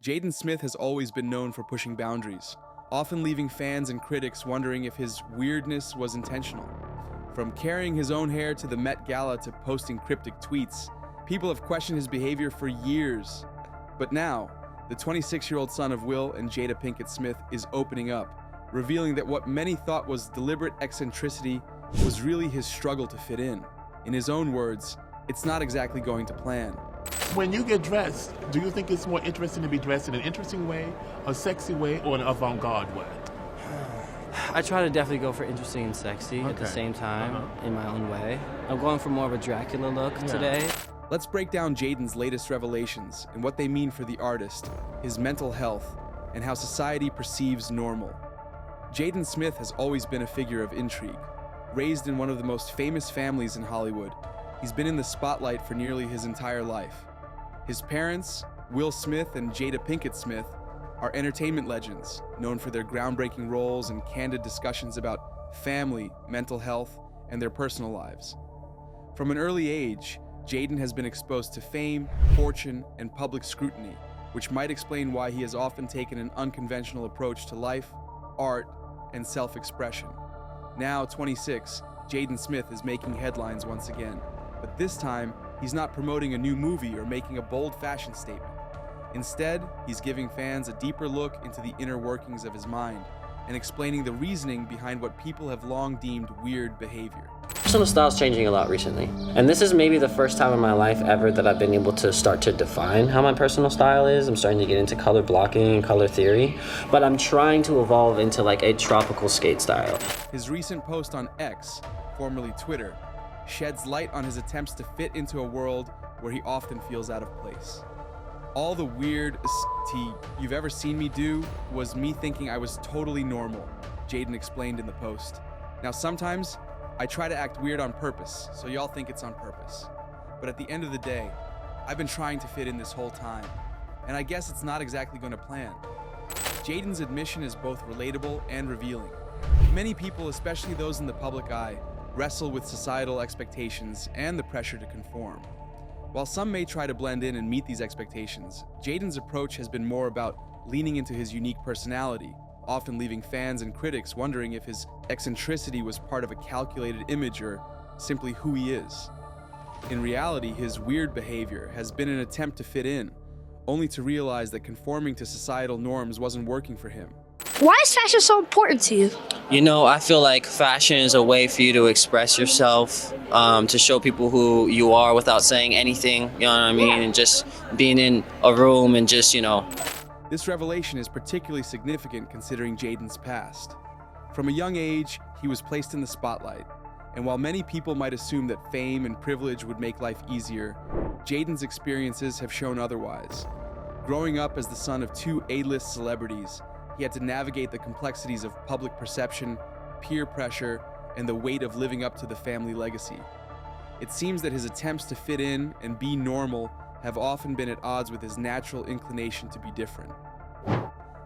Jaden Smith has always been known for pushing boundaries, often leaving fans and critics wondering if his weirdness was intentional. From carrying his own hair to the Met Gala to posting cryptic tweets, people have questioned his behavior for years. But now, the 26-year-old son of Will and Jada Pinkett Smith is opening up, revealing that what many thought was deliberate eccentricity was really his struggle to fit in. In his own words, it's not exactly going to plan. When you get dressed, do you think it's more interesting to be dressed in an interesting way, a sexy way, or an avant-garde way? I try to definitely go for interesting and sexy at the same time, in my own way. I'm going for more of a Dracula look today. Let's break down Jaden's latest revelations and what they mean for the artist, his mental health, and how society perceives normal. Jaden Smith has always been a figure of intrigue. Raised in one of the most famous families in Hollywood, he's been in the spotlight for nearly his entire life. His parents, Will Smith and Jada Pinkett Smith, are entertainment legends, known for their groundbreaking roles and candid discussions about family, mental health, and their personal lives. From an early age, Jaden has been exposed to fame, fortune, and public scrutiny, which might explain why he has often taken an unconventional approach to life, art, and self-expression. Now 26, Jaden Smith is making headlines once again, but this time, he's not promoting a new movie or making a bold fashion statement. Instead, he's giving fans a deeper look into the inner workings of his mind and explaining the reasoning behind what people have long deemed weird behavior. Personal style's changing a lot recently, and this is maybe the first time in my life ever that I've been able to start to define how my personal style is. I'm starting to get into color blocking and color theory, but I'm trying to evolve into like a tropical skate style. His recent post on X, formerly Twitter, sheds light on his attempts to fit into a world where he often feels out of place. All the weird you've ever seen me do was me thinking I was totally normal, Jaden explained in the post. Now sometimes, I try to act weird on purpose, so y'all think it's on purpose. But at the end of the day, I've been trying to fit in this whole time, and I guess it's not exactly going to plan. Jaden's admission is both relatable and revealing. Many people, especially those in the public eye, wrestle with societal expectations and the pressure to conform. While some may try to blend in and meet these expectations, Jaden's approach has been more about leaning into his unique personality, often leaving fans and critics wondering if his eccentricity was part of a calculated image or simply who he is. In reality, his weird behavior has been an attempt to fit in, only to realize that conforming to societal norms wasn't working for him. Why is fashion so important to you? You know, I feel like fashion is a way for you to express yourself, to show people who you are without saying anything, you know what I mean? And just being in a room and just, This revelation is particularly significant considering Jaden's past. From a young age, he was placed in the spotlight, and while many people might assume that fame and privilege would make life easier, Jaden's experiences have shown otherwise. Growing up as the son of two A-list celebrities, he had to navigate the complexities of public perception, peer pressure, and the weight of living up to the family legacy. It seems that his attempts to fit in and be normal have often been at odds with his natural inclination to be different.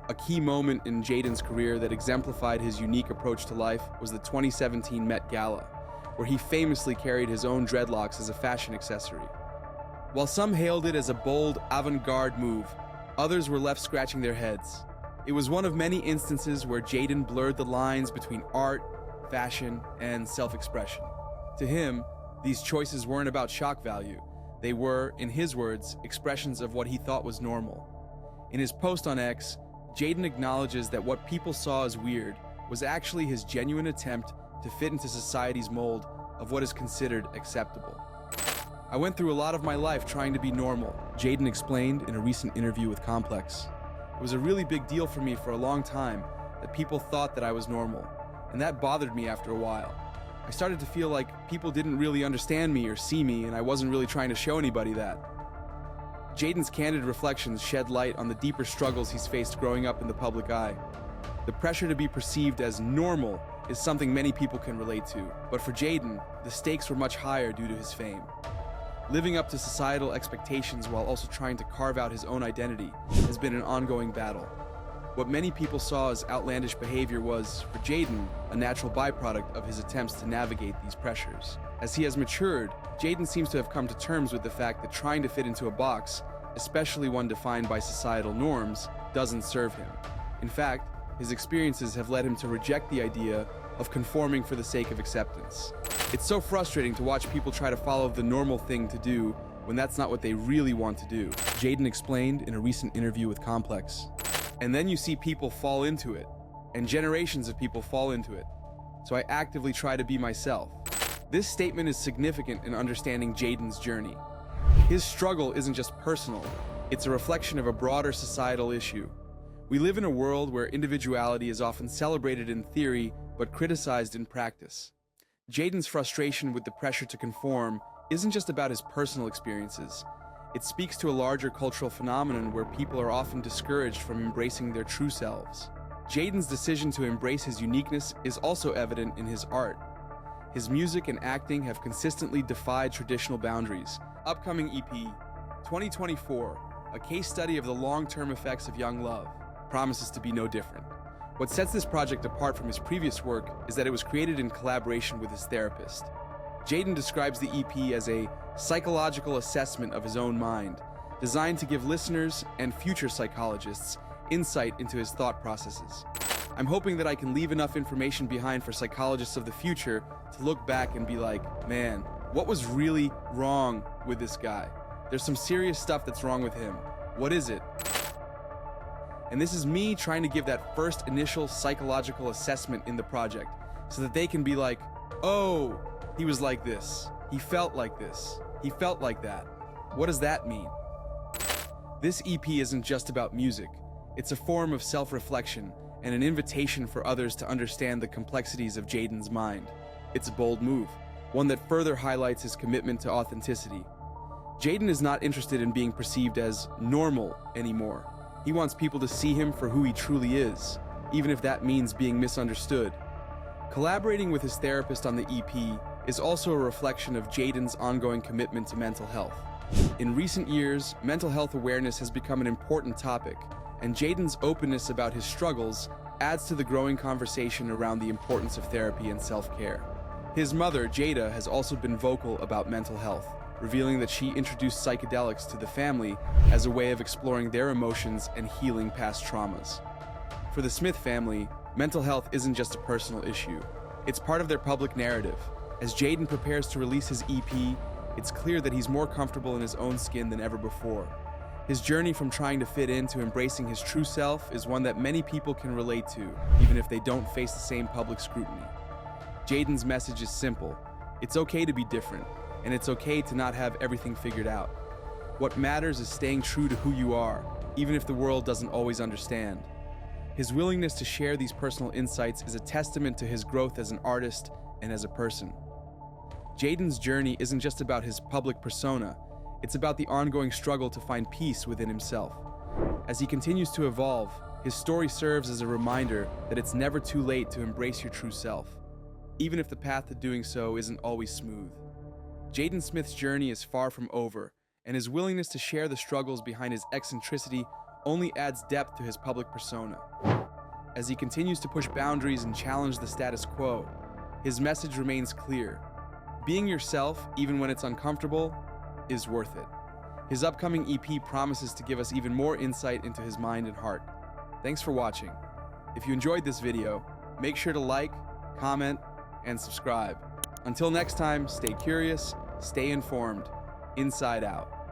A key moment in Jaden's career that exemplified his unique approach to life was the 2017 Met Gala, where he famously carried his own dreadlocks as a fashion accessory. While some hailed it as a bold, avant-garde move, others were left scratching their heads. It was one of many instances where Jaden blurred the lines between art, fashion, and self-expression. To him, these choices weren't about shock value. They were, in his words, expressions of what he thought was normal. In his post on X, Jaden acknowledges that what people saw as weird was actually his genuine attempt to fit into society's mold of what is considered acceptable. I went through a lot of my life trying to be normal, Jaden explained in a recent interview with Complex. It was a really big deal for me for a long time that people thought that I was normal, and that bothered me after a while. I started to feel like people didn't really understand me or see me, and I wasn't really trying to show anybody that. Jaden's candid reflections shed light on the deeper struggles he's faced growing up in the public eye. The pressure to be perceived as normal is something many people can relate to, but for Jaden, the stakes were much higher due to his fame. Living up to societal expectations while also trying to carve out his own identity has been an ongoing battle. What many people saw as outlandish behavior was, for Jaden, a natural byproduct of his attempts to navigate these pressures. As he has matured, Jaden seems to have come to terms with the fact that trying to fit into a box especially one defined by societal norms, doesn't serve him. In fact, his experiences have led him to reject the idea of conforming for the sake of acceptance. It's so frustrating to watch people try to follow the normal thing to do when that's not what they really want to do, Jaden explained in a recent interview with Complex. And then you see people fall into it, and generations of people fall into it. So I actively try to be myself. This statement is significant in understanding Jaden's journey. His struggle isn't just personal, it's a reflection of a broader societal issue. We live in a world where individuality is often celebrated in theory, but criticized in practice. Jaden's frustration with the pressure to conform isn't just about his personal experiences. It speaks to a larger cultural phenomenon where people are often discouraged from embracing their true selves. Jaden's decision to embrace his uniqueness is also evident in his art. His music and acting have consistently defied traditional boundaries. Upcoming EP, 2024, a case study of the long-term effects of young love, promises to be no different. What sets this project apart from his previous work is that it was created in collaboration with his therapist. Jaden describes the EP as a psychological assessment of his own mind, designed to give listeners and future psychologists insight into his thought processes. I'm hoping that I can leave enough information behind for psychologists of the future to look back and be like, man, what was really wrong with this guy? There's some serious stuff that's wrong with him. What is it? And this is me trying to give that first initial psychological assessment in the project so that they can be like, oh, he was like this. He felt like this. He felt like that. What does that mean? This EP isn't just about music. It's a form of self-reflection and an invitation for others to understand the complexities of Jaden's mind. It's a bold move, one that further highlights his commitment to authenticity. Jaden is not interested in being perceived as normal anymore. He wants people to see him for who he truly is, even if that means being misunderstood. Collaborating with his therapist on the EP is also a reflection of Jaden's ongoing commitment to mental health. In recent years, mental health awareness has become an important topic, and Jaden's openness about his struggles adds to the growing conversation around the importance of therapy and self-care. His mother, Jada, has also been vocal about mental health, revealing that she introduced psychedelics to the family as a way of exploring their emotions and healing past traumas. For the Smith family, mental health isn't just a personal issue. It's part of their public narrative. As Jaden prepares to release his EP, it's clear that he's more comfortable in his own skin than ever before. His journey from trying to fit in to embracing his true self is one that many people can relate to, even if they don't face the same public scrutiny. Jaden's message is simple. It's okay to be different, and it's okay to not have everything figured out. What matters is staying true to who you are, even if the world doesn't always understand. His willingness to share these personal insights is a testament to his growth as an artist and as a person. Jaden's journey isn't just about his public persona, it's about the ongoing struggle to find peace within himself. As he continues to evolve, his story serves as a reminder that it's never too late to embrace your true self, even if the path to doing so isn't always smooth. Jaden Smith's journey is far from over, and his willingness to share the struggles behind his eccentricity only adds depth to his public persona. As he continues to push boundaries and challenge the status quo, his message remains clear. Being yourself, even when it's uncomfortable, is worth it. His upcoming EP promises to give us even more insight into his mind and heart. Thanks for watching. If you enjoyed this video, make sure to like, comment, and subscribe. Until next time, stay curious, stay informed, inside out.